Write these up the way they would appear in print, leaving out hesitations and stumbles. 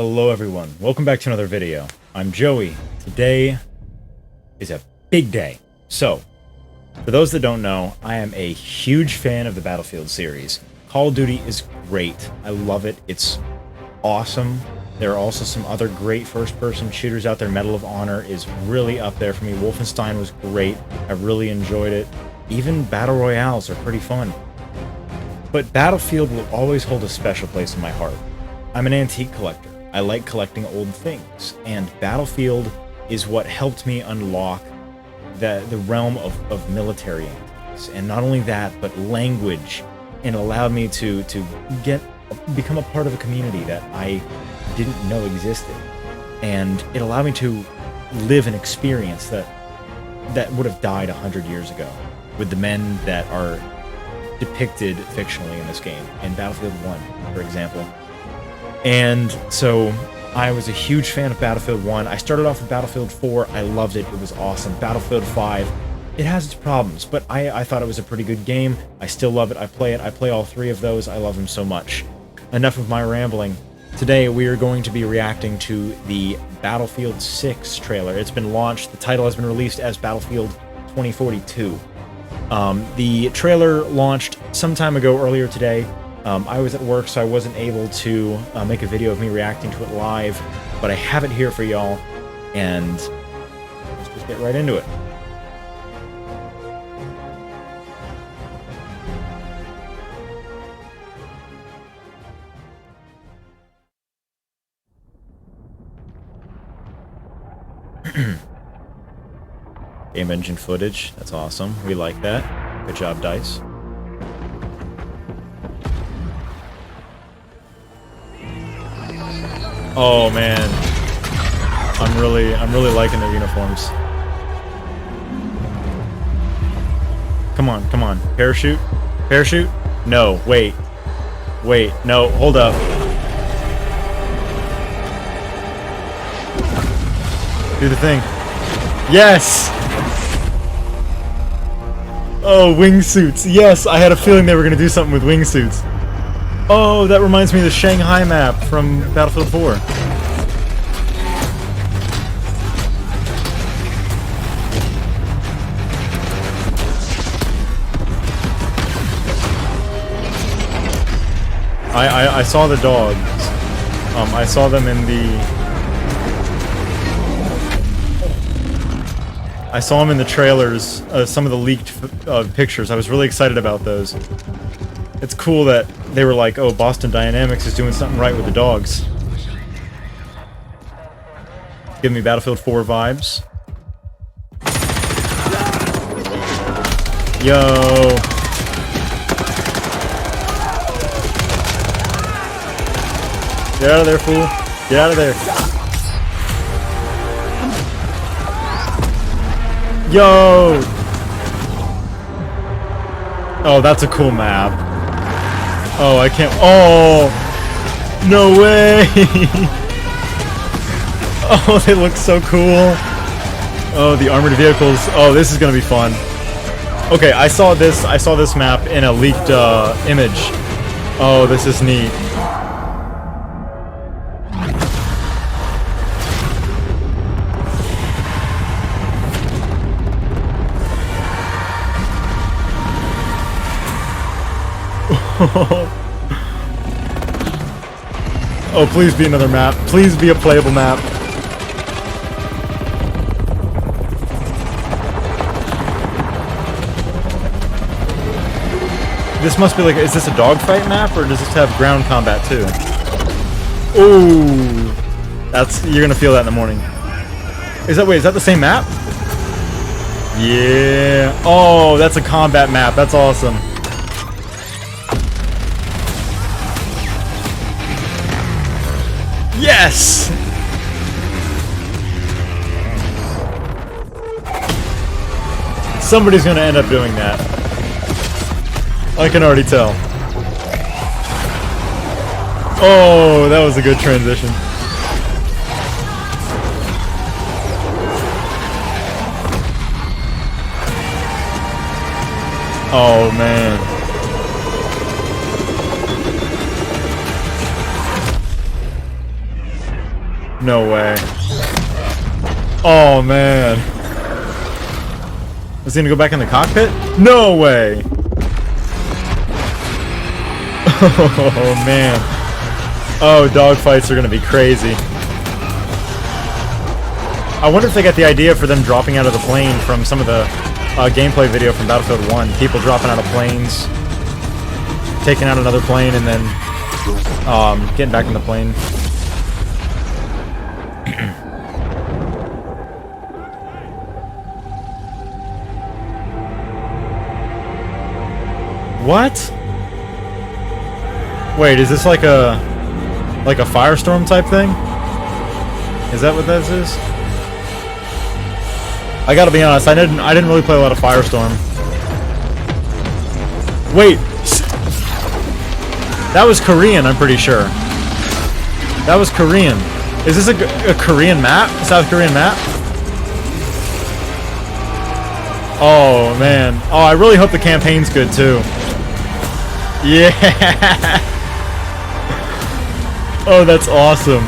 Hello everyone, welcome back to another video. I'm Joey. Today is a big day. So, for those that don't know, I am a huge fan of the Battlefield series. Call of Duty is great. I love it. It's awesome. There are also some other great first-person shooters out there. Medal of Honor is really up there for me. Wolfenstein was great. I really enjoyed it. Even Battle Royales are pretty fun. But Battlefield will always hold a special place in my heart. I'm an antique collector. I like collecting old things, and Battlefield is what helped me unlock the realm of military antiques. And not only that, but language, and allowed me to become a part of a community that I didn't know existed. And it allowed me to live an experience that would have died 100 years ago, with the men that are depicted fictionally in this game, in Battlefield 1, for example. And so I was a huge fan of Battlefield 1. I started off with Battlefield 4. I loved it. It was awesome. Battlefield 5, it has its problems, but I thought it was a pretty good game. I still love it. I play it. I play all three of those. I love them so much. Enough of my rambling. Today we are going to be reacting to the Battlefield 6 trailer. It's been launched. The title has been released as Battlefield 2042. The trailer launched some time ago, earlier today. I was at work, so I wasn't able to make a video of me reacting to it live, but I have it here for y'all, and let's just get right into it. Game engine footage, that's awesome. We like that. Good job, DICE. Oh man, I'm really liking their uniforms. Come on, parachute, parachute. No, wait, no, hold up. Do the thing. Yes. Oh, wingsuits. Yes, I had a feeling they were gonna do something with wingsuits. Oh, that reminds me of the Shanghai map from Battlefield 4. I saw the dogs. I saw them in the... I saw them in the trailers, some of the leaked pictures. I was really excited about those. It's cool that they were like, oh, Boston Dynamics is doing something right with the dogs. Give me Battlefield 4 vibes. Yo. Get out of there, fool. Get out of there. Yo. Oh, that's a cool map. Oh, I can't... Oh! No way! Oh, they look so cool. Oh, the armored vehicles. Oh, this is gonna be fun. Okay, I saw this map in a leaked image. Oh, this is neat. Oh, please be another map. Please be a playable map. This must be like, is this a dogfight map, or does this have ground combat too? Ooh, you're gonna feel that in the morning. Is that the same map? Yeah. Oh, that's a combat map. That's awesome. Yes! Somebody's gonna end up doing that. I can already tell. Oh, that was a good transition. Oh, man. No way. Oh, man. Is he gonna go back in the cockpit? No way! Oh, man. Oh, dogfights are gonna be crazy. I wonder if they got the idea for them dropping out of the plane from some of the gameplay video from Battlefield 1. People dropping out of planes, taking out another plane, and then getting back in the plane. What? Wait, is this like a firestorm type thing? Is that what this is? I gotta be honest, I didn't really play a lot of Firestorm. Wait, that was Korean, I'm pretty sure. That was Korean. Is this a Korean map? South Korean map? Oh man. Oh, I really hope the campaign's good too. Yeah. Oh, that's awesome.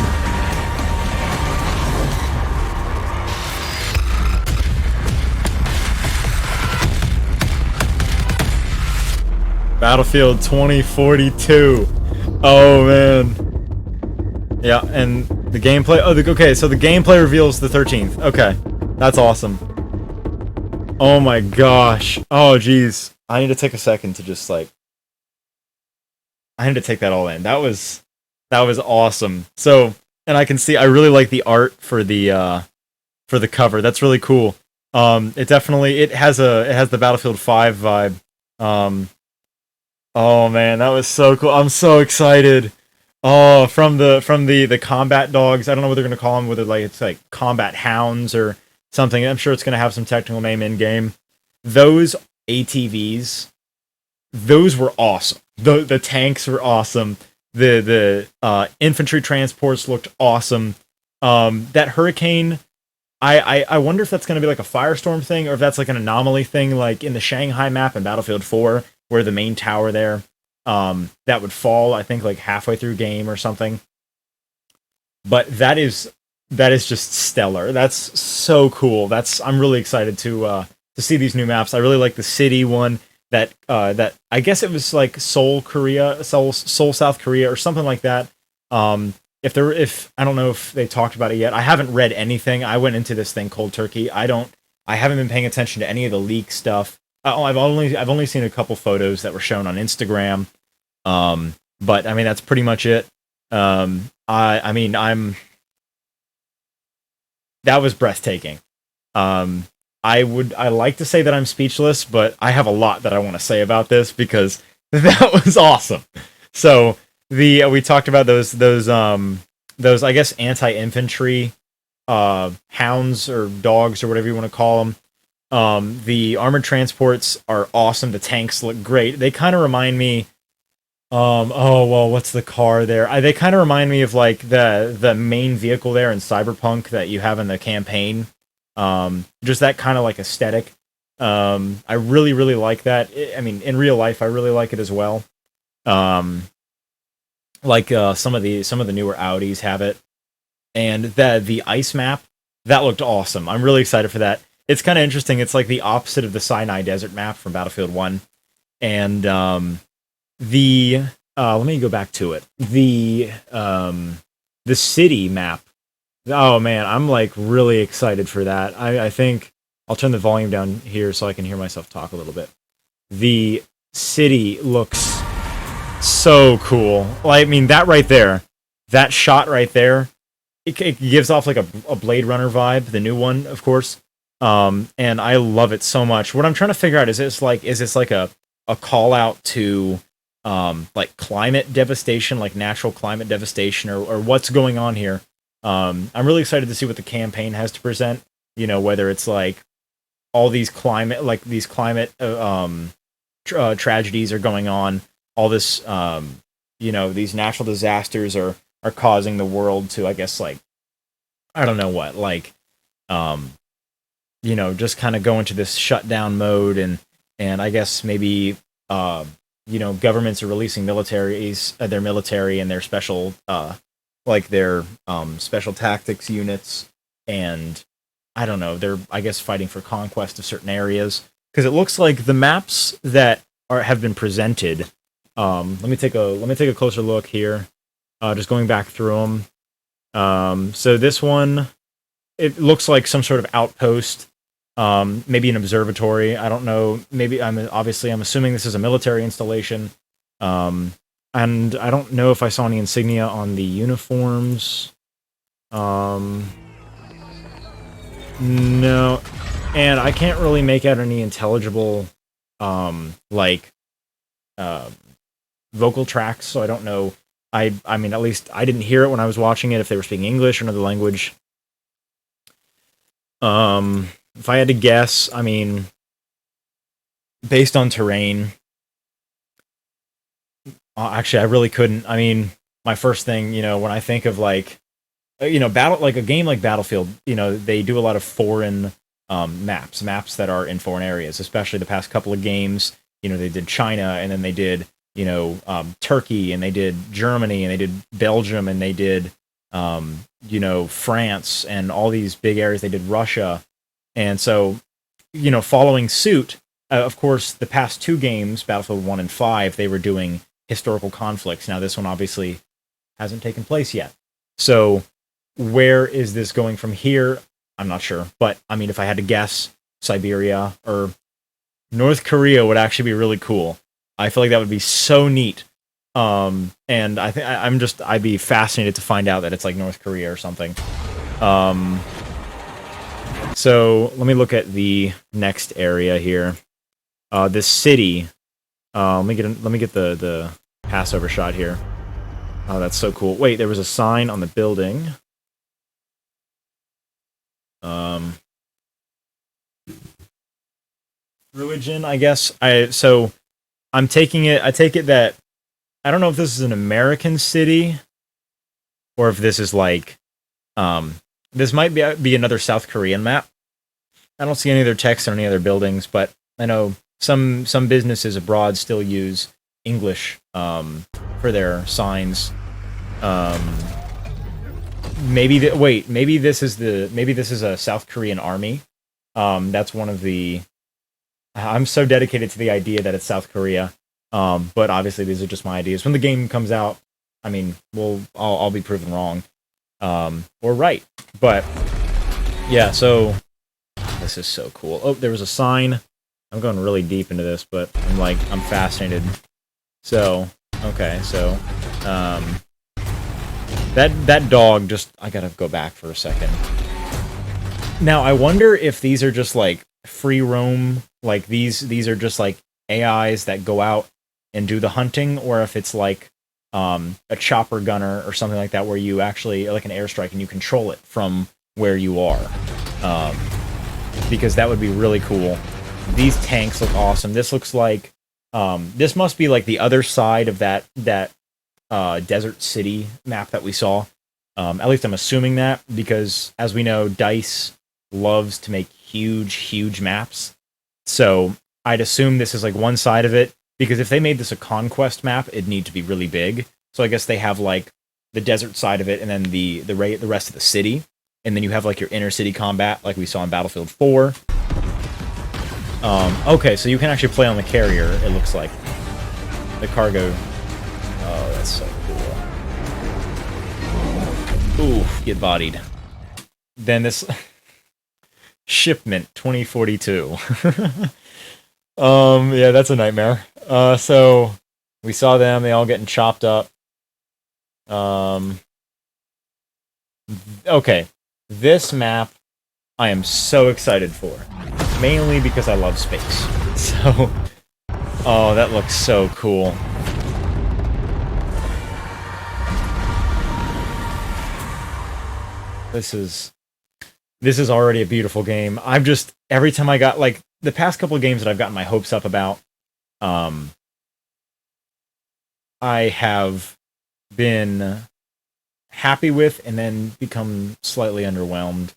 Battlefield 2042. Oh man. Yeah, and the gameplay. Oh, okay. So the gameplay reveals the 13th. Okay, that's awesome. Oh my gosh. Oh geez. I need to take a second to just like. I need to take that all in. That was awesome. So, and I can see I really like the art for the cover. That's really cool. It definitely has the Battlefield 5 vibe. Oh man, that was so cool. I'm so excited. Oh, from the combat dogs. I don't know what they're gonna call them, whether like it's like combat hounds or something. I'm sure it's gonna have some technical name in game. Those ATVs, those were awesome. The tanks were awesome. The infantry transports looked awesome. That Hurricane, I wonder if that's gonna be like a Firestorm thing or if that's like an anomaly thing, like in the Shanghai map in Battlefield 4. Where the main tower there, that would fall, I think, like halfway through game or something. But that is just stellar. That's so cool. I'm really excited to see these new maps. I really like the city one. That I guess it was like Seoul, South Korea, or something like that. If I don't know if they talked about it yet. I haven't read anything. I went into this thing cold turkey. I haven't been paying attention to any of the leak stuff. I've only seen a couple photos that were shown on Instagram, but I mean that's pretty much it. That was breathtaking. I like to say that I'm speechless, but I have a lot that I want to say about this because that was awesome. So we talked about those I guess anti-infantry hounds or dogs or whatever you want to call them. The armored transports are awesome. The tanks look great. They kind of remind me. Oh well, what's the car there? They kind of remind me of like the main vehicle there in Cyberpunk that you have in the campaign. Just that kind of like aesthetic. I really really like that. I mean, in real life, I really like it as well. Like some of the newer Audis have it, and the ice map that looked awesome. I'm really excited for that. It's kind of interesting. It's like the opposite of the Sinai Desert map from Battlefield 1. And let me go back to it. The city map. Oh man, I'm like really excited for that. I think I'll turn the volume down here so I can hear myself talk a little bit. The city looks so cool. Like, I mean, that right there, that shot right there, it gives off like a Blade Runner vibe, the new one, of course. And I love it so much. What I'm trying to figure out is this like a call out to like climate devastation, like natural climate devastation, or what's going on here. I'm really excited to see what the campaign has to present. You know, whether it's like all these climate tragedies are going on, all this these natural disasters are causing the world to, I guess, like, I don't know what, like just kind of go into this shutdown mode, and I guess maybe governments are releasing their military and their special like their special tactics units, and I don't know, they're, I guess, fighting for conquest of certain areas, because it looks like the maps that have been presented. Let me take a closer look here. Just going back through them. So this one, it looks like some sort of outpost, maybe an observatory. I don't know. Maybe I'm assuming this is a military installation. And I don't know if I saw any insignia on the uniforms. No, and I can't really make out any intelligible, like, vocal tracks. So I don't know. I mean, at least I didn't hear it when I was watching it, if they were speaking English or another language. If I had to guess, I mean, based on terrain, actually, I really couldn't. I mean, my first thing, when I think of like, like a game like Battlefield, they do a lot of foreign maps that are in foreign areas, especially the past couple of games. They did China, and then they did, Turkey, and they did Germany, and they did Belgium, and they did, France, and all these big areas. They did Russia. And so, following suit, of course, the past two games, Battlefield 1 and 5, they were doing historical conflicts. Now, this one obviously hasn't taken place yet. So, where is this going from here? I'm not sure. But, I mean, if I had to guess, Siberia or North Korea would actually be really cool. I feel like that would be so neat. And I think I'd be fascinated to find out that it's like North Korea or something. So let me look at the next area here. This city. Let me get the Passover shot here. Oh, that's so cool. Wait, there was a sign on the building. Religion, I guess. I take it that I don't know if this is an American city or if this is like this might be another South Korean map. I don't see any other text on any other buildings, but I know some businesses abroad still use English for their signs. Maybe this is a South Korean army. That's one of the. I'm so dedicated to the idea that it's South Korea, but obviously these are just my ideas. When the game comes out, I mean, I'll be proven wrong, or right. But yeah, so this is so cool. Oh, there was a sign. I'm going really deep into this, but I'm fascinated. So okay, so that dog just, I gotta go back for a second. Now I wonder if these are just like free roam, like these are just like AIs that go out and do the hunting, or if it's like a chopper gunner or something like that, where you actually, like an airstrike, and you control it from where you are, because that would be really cool. These tanks look awesome. This looks like this must be like the other side of that desert city map that we saw. At least I'm assuming that, because as we know, DICE loves to make huge maps. So I'd assume this is like one side of it, because if they made this a conquest map, it'd need to be really big. So I guess they have like the desert side of it, and then the rest of the city, and then you have like your inner city combat, like we saw in Battlefield 4. Okay, so you can actually play on the carrier. It looks like the cargo. Oh, that's so cool. Ooh, get bodied. Then this. Shipment 2042. Yeah, that's a nightmare. So we saw them, they all getting chopped up. Okay, this map I am so excited for, mainly because I love space. So, oh, that looks so cool. This is already a beautiful game. I've just, every time I got, like, the past couple of games that I've gotten my hopes up about, I have been happy with and then become slightly underwhelmed.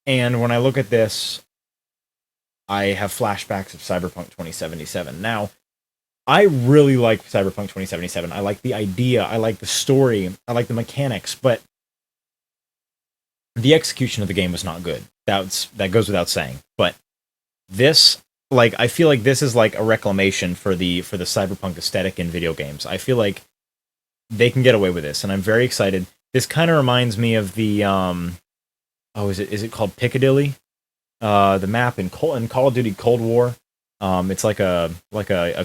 And when I look at this, I have flashbacks of Cyberpunk 2077. Now, I really like Cyberpunk 2077. I like the idea, I like the story, I like the mechanics, but the execution of the game was not good. That goes without saying. But this, like, I feel like this is like a reclamation for the cyberpunk aesthetic in video games. I feel like they can get away with this, and I'm very excited. This kind of reminds me of the is it called Piccadilly? The map in Call of Duty Cold War. It's like a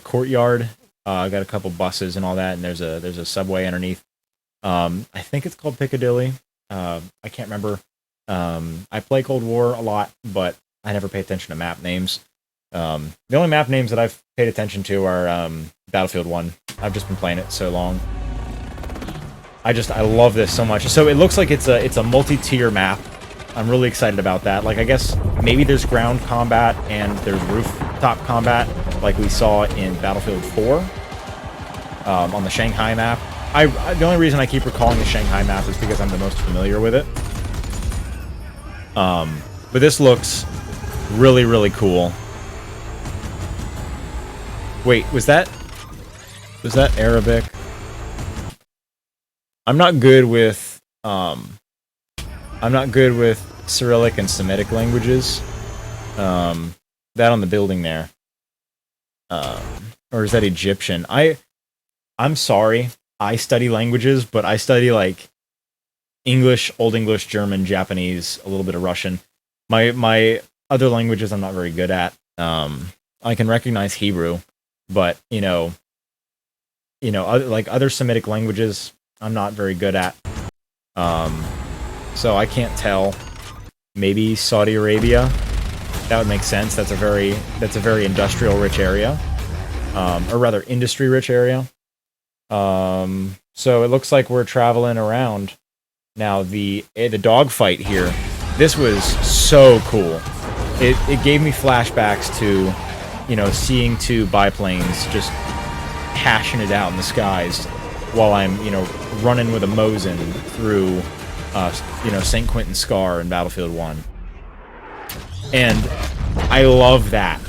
courtyard. I got a couple buses and all that, and there's a subway underneath. I think it's called Piccadilly. I can't remember. I play Cold War a lot, but I never pay attention to map names. The only map names that I've paid attention to are Battlefield 1. I've just been playing it so long. I love this so much. So it looks like it's a multi-tier map. I'm really excited about that. Like, I guess maybe there's ground combat and there's rooftop combat, like we saw in Battlefield 4 on the Shanghai map. The only reason I keep recalling the Shanghai map is because I'm the most familiar with it. But this looks really, really cool. Wait, was that Arabic? I'm not good with Cyrillic and Semitic languages. That on the building there. Or is that Egyptian? I'm sorry. I study languages, but I study like English, Old English, German, Japanese, a little bit of Russian. My other languages I'm not very good at. I can recognize Hebrew, but other Semitic languages I'm not very good at. So I can't tell. Maybe Saudi Arabia. That would make sense. That's a very industrial rich area. Or rather industry rich area. So it looks like we're traveling around. Now the dogfight here, this was so cool. It gave me flashbacks to, seeing two biplanes just hashing it out in the skies while I'm, running with a Mosin through, St. Quentin Scar in Battlefield 1. And I love that.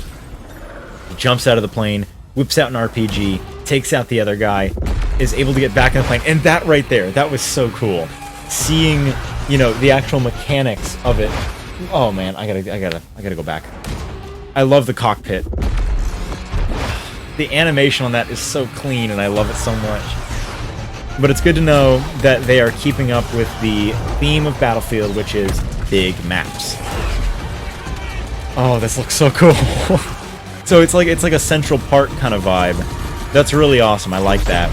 He jumps out of the plane, whips out an RPG, takes out the other guy, is able to get back in the plane, and that right there, that was so cool. Seeing, the actual mechanics of it. Oh man, I gotta go back. I love the cockpit. The animation on that is so clean, and I love it so much. But it's good to know that they are keeping up with the theme of Battlefield, which is big maps. Oh, this looks so cool. So it's like a Central Park kind of vibe. That's really awesome. I like that.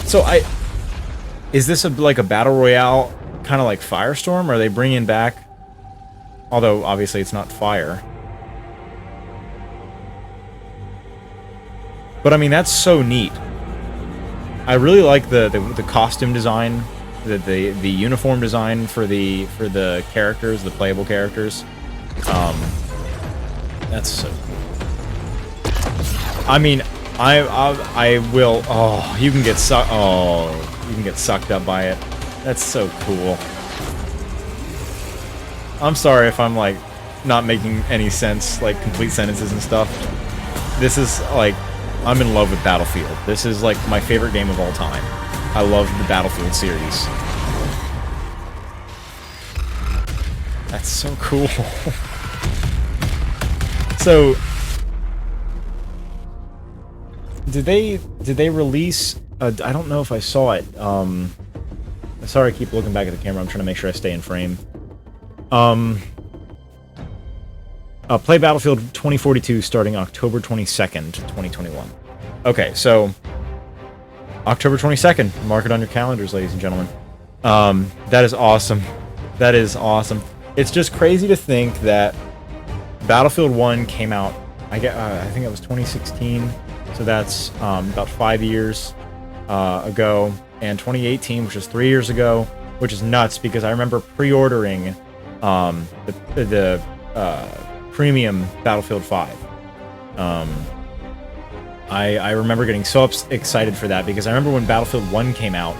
So is this like a battle royale, kind of like Firestorm? Or are they bringing back? Although obviously it's not fire. But I mean, that's so neat. I really like the costume design, the uniform design for the characters, the playable characters. That's so cool. I mean, I will. Oh, you can get sucked up by it. That's so cool. I'm sorry if I'm like not making any sense, like complete sentences and stuff. This is like, I'm in love with Battlefield. This is like my favorite game of all time. I love the Battlefield series. That's so cool. So, did they release? I don't know if I saw it. Sorry, I keep looking back at the camera. I'm trying to make sure I stay in frame. Play Battlefield 2042 starting October 22nd, 2021. Okay, so October 22nd. Mark it on your calendars, ladies and gentlemen. That is awesome. That is awesome. It's just crazy to think that Battlefield 1 came out, I think it was 2016, so that's about 5 years ago, and 2018, which is 3 years ago, which is nuts because I remember pre-ordering the premium Battlefield 5. I remember getting so excited for that because I remember when Battlefield 1 came out,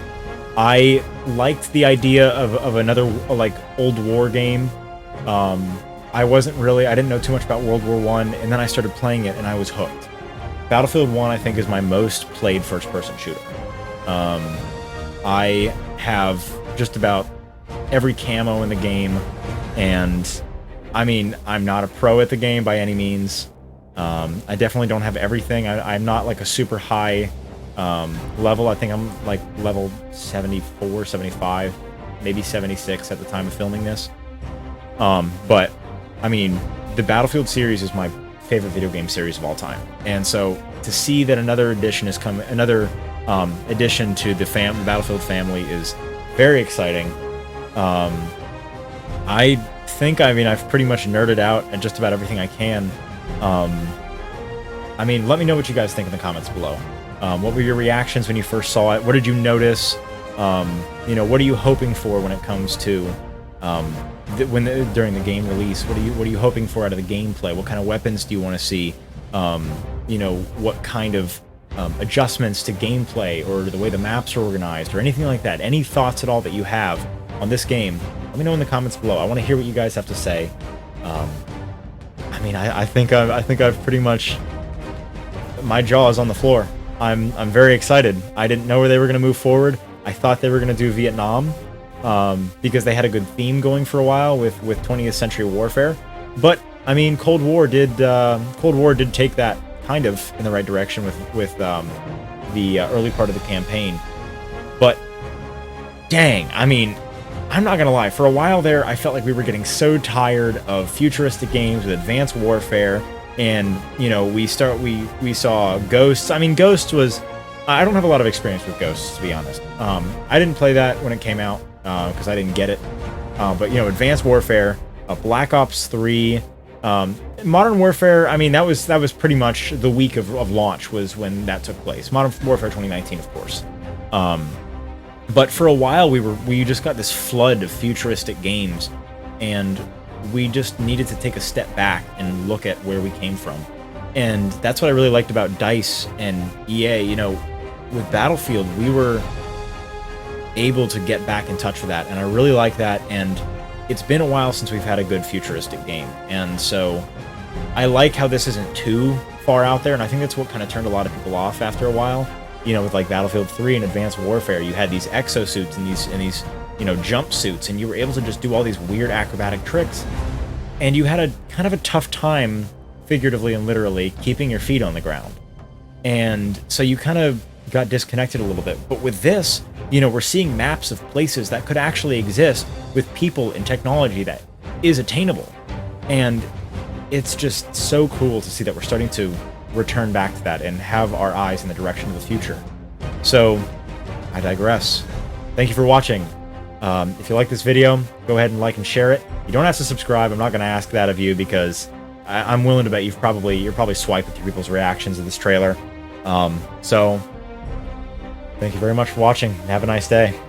I liked the idea of another like old war game. I didn't know too much about World War I, and then I started playing it and I was hooked. Battlefield 1, I think, is my most played first-person shooter. I have just about every camo in the game, and I mean, I'm not a pro at the game by any means. I definitely don't have everything. I'm not like a super high level. I think I'm like level 74, 75, maybe 76 at the time of filming this. But I mean, the Battlefield series is my favorite video game series of all time, and so to see that another edition is coming, another addition to the Battlefield family is very exciting. I think, I mean, I've pretty much nerded out at just about everything I can. I mean, let me know what you guys think in the comments below. What were your reactions when you first saw it? What did you notice? You know, what are you hoping for when it comes to during the game release? What are you hoping for out of the gameplay? What kind of weapons do you want to see? You know, what kind of adjustments to gameplay or the way the maps are organized or anything like that? Any thoughts at all that you have on this game? Let me know in the comments below. I want to hear what you guys have to say. I mean, I think I've pretty much, my jaw is on the floor. I'm very excited. I didn't know where they were going to move forward. I thought they were going to do Vietnam because they had a good theme going for a while with 20th century warfare. But I mean, Cold War did take that kind of in the right direction with the early part of the campaign. But dang, I mean, I'm not gonna lie, for a while there, I felt like we were getting so tired of futuristic games with advanced warfare, and, you know, we saw Ghosts. I mean, Ghosts was, I don't have a lot of experience with Ghosts, to be honest. I didn't play that when it came out, because I didn't get it. But, you know, Advanced Warfare, Black Ops 3, Modern Warfare, I mean, that was pretty much the week of launch was when that took place. Modern Warfare 2019, of course. But for a while, we just got this flood of futuristic games, and we just needed to take a step back and look at where we came from. And that's what I really liked about DICE and EA. You know, with Battlefield, we were able to get back in touch with that, and I really like that. And it's been a while since we've had a good futuristic game, and so I like how this isn't too far out there, and I think that's what kind of turned a lot of people off after a while. You know, with like Battlefield 3 and Advanced Warfare, you had these exosuits and these you know, jumpsuits, and you were able to just do all these weird acrobatic tricks, and you had a kind of a tough time, figuratively and literally, keeping your feet on the ground. And so you kind of got disconnected a little bit. But with this, you know, we're seeing maps of places that could actually exist with people and technology that is attainable. And it's just so cool to see that we're starting to return back to that and have our eyes in the direction of the future. So, I digress. Thank you for watching. If you like this video, go ahead and like and share it. You don't have to subscribe. I'm not going to ask that of you because I'm willing to bet you're probably swiping through people's reactions to this trailer. So, thank you very much for watching, and have a nice day.